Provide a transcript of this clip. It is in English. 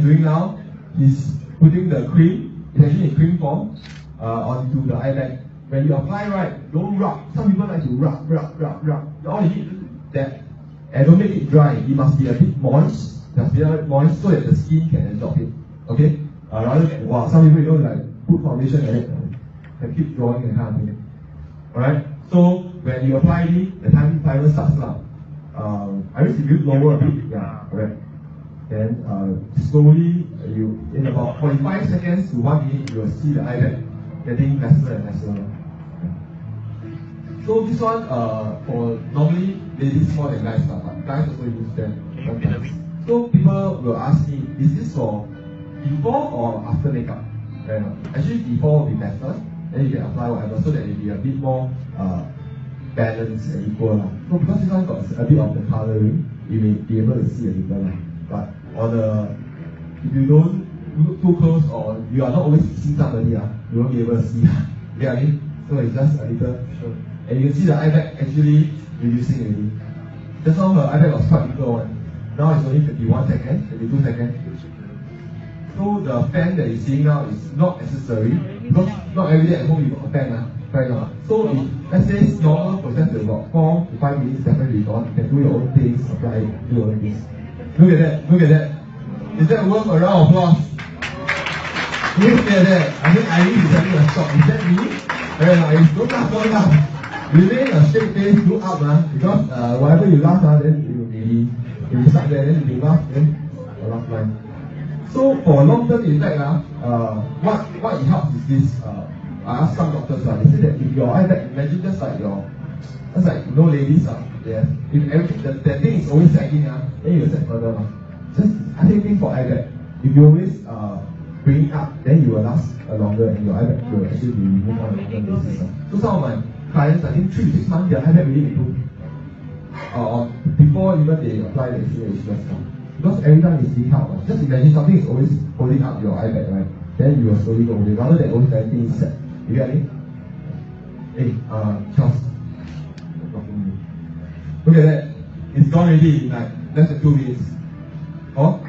doing now, he's putting the cream, it's actually in cream form, onto the eye bag. When you apply, right, don't rub. Some people like to rub. All you need is that. And don't make it dry. It must be a bit moist. It must be a bit moist so that the skin can absorb it. Okay? Rather than, wow, some people, you know, like put foundation and it and keep drawing and kind of thing. Alright? So when you apply it, the timer starts now. I wish if you lower a bit, yeah, correct. Then slowly, you in about 45 seconds to 1 minute, you will see the eye bag getting lesser and lesser. So this one, for normally ladies more than guys, but guys also use them. So people will ask me, is this for before or after makeup? Actually, before will be better. Then you can apply whatever so that it will be a bit more balanced and equal. So because this one got a bit of the coloring, you may be able to see a little. But on the, if you don't look too close or you are not always seeing somebody, you won't be able to see. You get what I mean? So it's just a little. And you can see the eye bag actually reducing already. Just now the eye bag was quite little one. Now it's only 51 seconds, 52 seconds. So the fan that you're seeing now is not necessary because not every day at home you got a fan. Right now. So if let's say normal process is about 4 to 5 minutes definitely gone, you can do your own things, apply it, do your own things. Look at that, look at that. Is that worth a round of applause? Look at that. I think Irene is having a shock. Is that me? Very nice. Don't laugh. Remain a straight face, look up, because whatever you laugh, then it will be, if you start there, then if you laugh, then a laugh line. So for long-term effect, what it helps is this. I asked some doctors, they say that if your eye bag, imagine just like ladies, yeah, if everything, the thing is always sagging, then you set further. Just, I think thing for eye bag, if you always bring it up, then you will last longer and your eye bag will actually be removed on a longer basis. So some of my clients, I think 3 to 6 months, their eye bag really improved. Before even they apply the HCA, because every time you see out, just imagine something is always holding up your eye bag, right? Then you will slowly go away, rather than always letting it set. You get me? Hey, Charles. Look at that. It's gone already in like less than 2 minutes. Oh?